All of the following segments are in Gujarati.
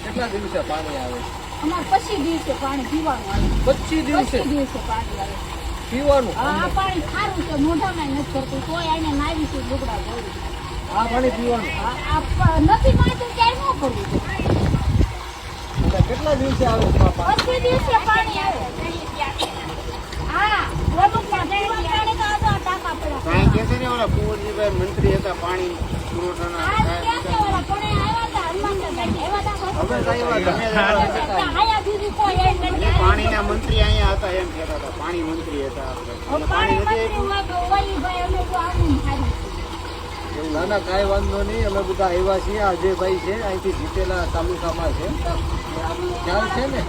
કેટલા દિવસે પાણી આવે? અમાર 25 દિવસે પાણી પીવાનું આવે. 25 દિવસે પાણી આવે પીવાનું? આ પાણી ખારું છે, મોઢામાં નથી કરતું, કોઈ આને નાવી છે લુગડા ધોઈ. આ પાણી પીવાનું? નથી માનતું ક્યાંય ન કરવું. કેટલા દિવસે આવે? 25 દિવસે પાણી આવે. હા, ઓલું કાંઈ કે છે ને ઓલા કુંવરજીભાઈ મંત્રી હતા પાણી પુરવઠાના, પાણીના મંત્રી અહીંયા હતા એમ કહેતા હતા, પાણી મંત્રી હતા. ના ના કાંઈ વાંધો નહીં, અમે બધા આવ્યા છીએ. અજયભાઈ છે અહીંથી જીતેલા તાલુકામાં છે, ખ્યાલ છે ને,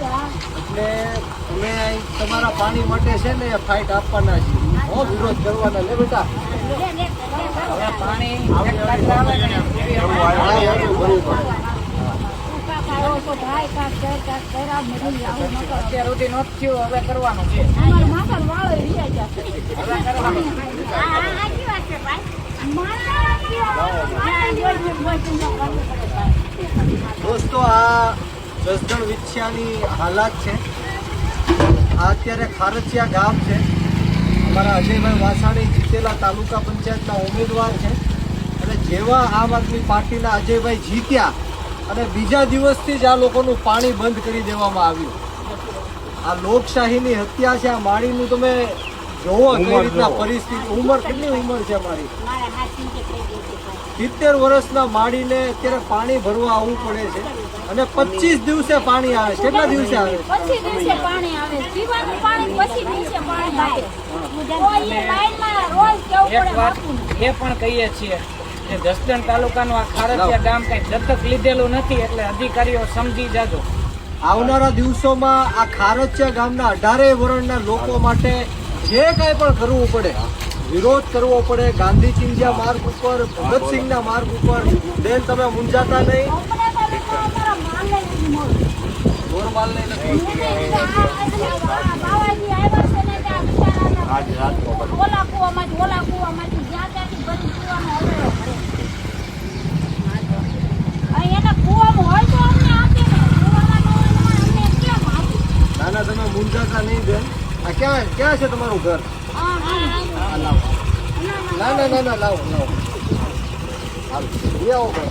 એટલે અમે અહીં તમારા પાણી માટે છે ને ફાઇટ આપવાના છીએ. વિરોધ કરવાના લે બેટા. પાણી અત્યાર સુધી નોટ થયું, હવે કરવાનું છે. દોસ્તો આ જસદણ વિછિયાની હાલાત છે. આ અત્યારે ખારચિયા ગામ છે. અમારા અજયભાઈ વાસાણી જીતેલા તાલુકા પંચાયતના ઉમેદવાર છે, અને જેવા આમ આદમી પાર્ટીના અજયભાઈ જીત્યા અને બીજા દિવસથી જ આ લોકોનું પાણી બંધ કરી દેવામાં આવ્યું. આ લોકશાહીની હત્યા છે. આ માળીનું તમે જોવો કઈ રીતના પરિસ્થિતિ. ઉંમર કેટલી ઉંમર છે મારી? 70 વર્ષના માળીને અત્યારે પાણી ભરવા આવવું પડે છે, અને 25 દિવસે પાણી આવે. કેટલા દિવસે આવે? 25 દિવસે પાણી આવે. પીવાનું પાણી 25 દિવસે પાણી આવે. એ પણ કહીએ છીએ કે જસદણ તાલુકાનું આ ખારચિયા ગામ કઈ દત્તક લીધેલું નથી, એટલે અધિકારીઓ સમજી જાજો. આવનારા દિવસોમાં આ ખારચિયા ગામના 18 વર્ષના લોકો માટે જે કાંઈ પણ કરવું પડે, વિરોધ કરવો પડે, ગાંધી ચિંધ્યા માર્ગ ઉપર, ભગતસિંહના માર્ગ ઉપર. બેન તમે મૂંઝાતા નહીં. ગોરમાલ નહીં નાના તમે મૂંઝાતા નહીં બેન. આ ક્યાં ક્યાં છે તમારું ઘર? ના ના ના ના લાવો લાવો હાલ લઈ આવો ઘર.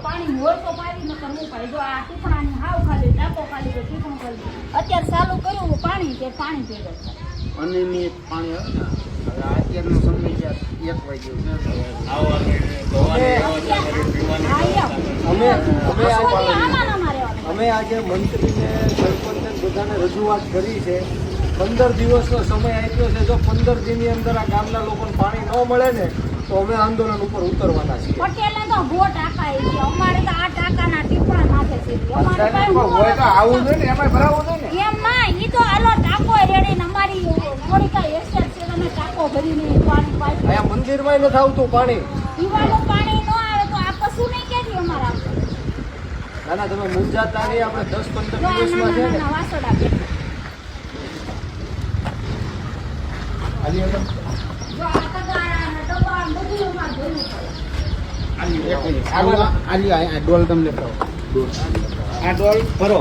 પાણી હોય તો પાણી ન કરવું પડે. જો આ ટીપણાની હાવ ખાલી ટાંકો ખાલી તો ટીપણું કરી અત્યારે ચાલુ કર્યું પાણી કે પાણી પીવે અનિયમિત પાણી આવે ને. હવે અત્યારનો સમય છે 1 વાગ્યો અમે આજે મંત્રીને સરપંચને બધાને રજૂઆત કરી છે. 15 દિવસનો સમય આપ્યો છે. જો 15 દિનની અંદર આ ગામના લોકોને પાણી ન મળે ને તો અમે આંદોલન ઉપર ઉતરવાના છીએ. પટેલને તો ગો ટાંકા છે, અમારે તો આ ટાંકાના ટીપણા માથે છે. આવું જોઈએ ને એમાં ભરાવું જોઈએ ને. એમ ના, ઈ તો આલો ટાંકો રેડીને અમારી થોડી કઈ એક્સેસ છે, તમે ટાંકો ભરીને પાણી પાઈ. અહીંયા મંદિરમાં નથી આવતું પાણી. પીવાનું પાણી ન આવે તો આ કશું નહીં ક્યાંથી અમારે આવશે? ના ના તમે મૂંઝાતા નહીં. આપણે 10-15 દિવસમાં છે ને વાસોડા બેઠા. જો આ તગારા ને ડબ્બા ને બધું અમારે જોયું પડે. આ ડોલ તમને આ ડોલ ભરો.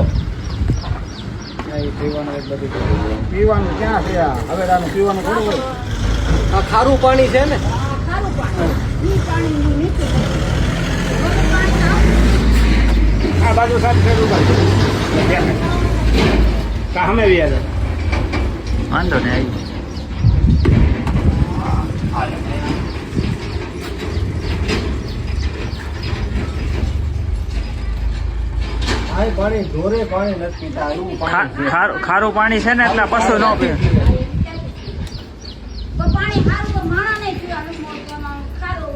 પીવાનું ક્યાં છે? હવે આનું પીવાનું થોડું હોય. આ ખારું પાણી છે ને. આ ખારું પાણી, ઈ પાણીની નીચે બધું પાણી આવે. આ બાજુ સાફ કર્યું સામે વ્યાજ વાંધો ને આવી પાણી ઢોરે પાણી નથી પીતા. એવું પાણી ખારું પાણી છે ને એટલે પશુ ન પીએ. તો પાણી ખારું તો માણા નહીં પીવાનું. ખારું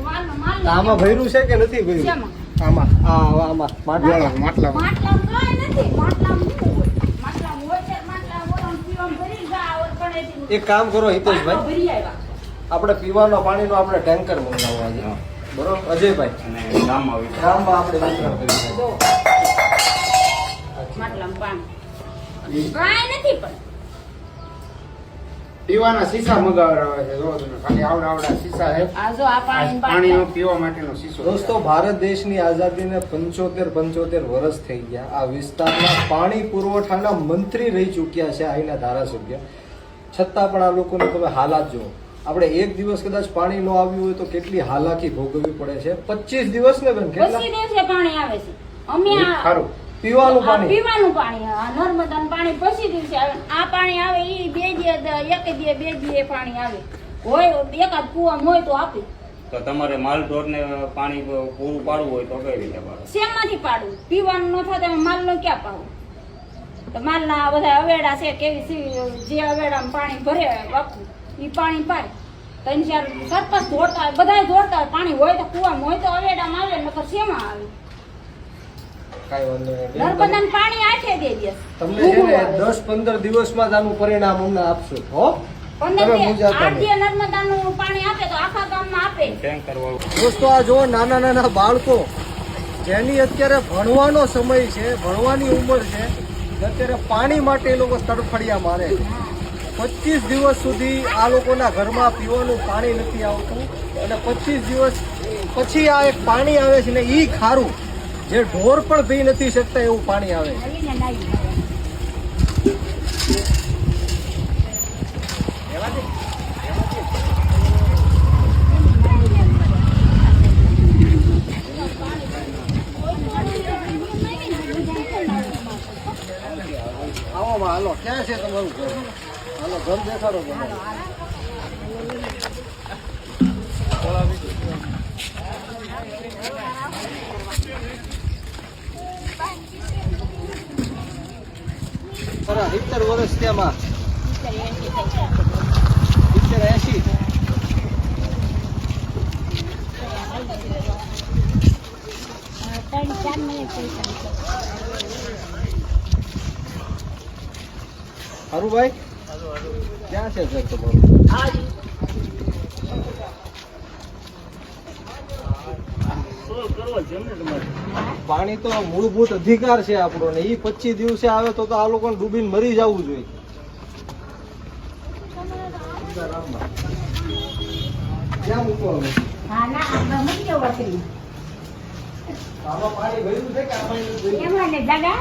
વાલનો માલ આમાં ભર્યું છે કે નથી ભર્યું? શેમાં? આમાં આમાં માટલામાં માટલામાં કાંઈ નથી. માટલામાં શું હોય? માટલામાં હોય છે, માટલામાં ઓરમ પીવામાં ભરી જા, ઓર પડેથી એક કામ કરો માટલો હિતેશભાઈ, ભરી આવ્યા. આપણે પીવાના પાણીનો આપણે ટેન્કર મંગાવવા છે. બરોબર અજયભાઈ, અને ગામમાં ગામમાં આપણે વિતરણ કરીએ. જો માટલામાં પાણી કાંઈ નથી પણ પીવાના શીશા મગાવવા છે. જો તમે ખાલી આવડા શીશા છે. આ જો આ પાણી પાણીનો પીવા માટેનો શીશો. દોસ્તો, ભારત દેશની આઝાદીને 75 વર્ષ થઈ ગયા. આ વિસ્તારના પાણી પુરવઠાના મંત્રી રહી ચૂક્યા છે, અહીંના ધારાસભ્ય. છતાં પણ આ લોકોને તમે હાલાત જુઓ. આપણે એક દિવસ કદાચ પાણી ન આવ્યું હોય તો કેટલી હાલાકી ભોગવવી પડે છે. 25 દિવસ ને બેન, કેટલા? 25 દિવસે પાણી આવે છે. અમે આ ખરું. પીવાનું આ પાણી પીવાનું પાણી, આ નર્મદાનું પાણી 25 દિવસે આવે. આ પાણી આવે ઈ એક દી બે દી પાણી આવે. હોય એકાદ કુવામાં હોય તો આપે. તો તમારે માલ ઢોરને પાણી પૂરું પાડવું હોય તો કઈ રીતે પાડો? શેમાંથી પાડવું? પીવાનું ન થાય તો માલનો ક્યાં પાવું? તો માલના બધા અવેડા છે, જે અવેડામાં પાણી ભરે બાપુ ઈ પાણી પાય. 3-4 સરપંચ દોડતા હોય, બધાય દોડતા હોય. પાણી હોય તો કુવામાં હોય તો અવેડામાં આવે, નકર શેમાં આવે? કાંઈ વાંધો નહીં. નર્મદાનું પાણી આઠે દે દિવસ. તમને છે ને 10-15 દિવસમાં જ આનું પરિણામ અમને આપશો. હો 15 તમે મૂંઝાતા આઠ નહીં. દી નર્મદાનું પાણી આપે તો આખા ગામમાં આપે. ટેન્કર વાળું દોસ્તો, આ જો નાના બાળકો જેની અત્યારે ભણવાનો સમય છે, ભણવાની ઉંમર છે, અત્યારે પાણી માટે એ લોકો તડફડિયા મારે છે. 25 દિવસ સુધી આ લોકોના ઘરમાં પીવાનું પાણી નથી આવતું અને 25 દિવસ પછી આ એક પાણી આવે છે ને ઈ ખારું, જે ઢોર પણ પી નથી શકતા એવું પાણી આવે છે. આવીને નાઈ. આવો હાલો, ક્યાં છે તમારું ઘર? હાલો ઘર દેખાડો તમારું. ખરા 70 વર્ષ ત્યાંમાં 70-80. હારુભાઈ, ક્યાં છે ઘર તમારું? પાણી તો મૂળભૂત અધિકાર છે આપણો ને ઈ 25 દિવસે આવે તો આ લોકોને ડૂબીને મરી જવું જોઈએ. ક્યાં મૂકવાનું? હા ના આપણે મૂકી દો વસરી. આમાં પાણી ભર્યું છે કે આમાં નથી ભર્યું? એમાં ને દાદા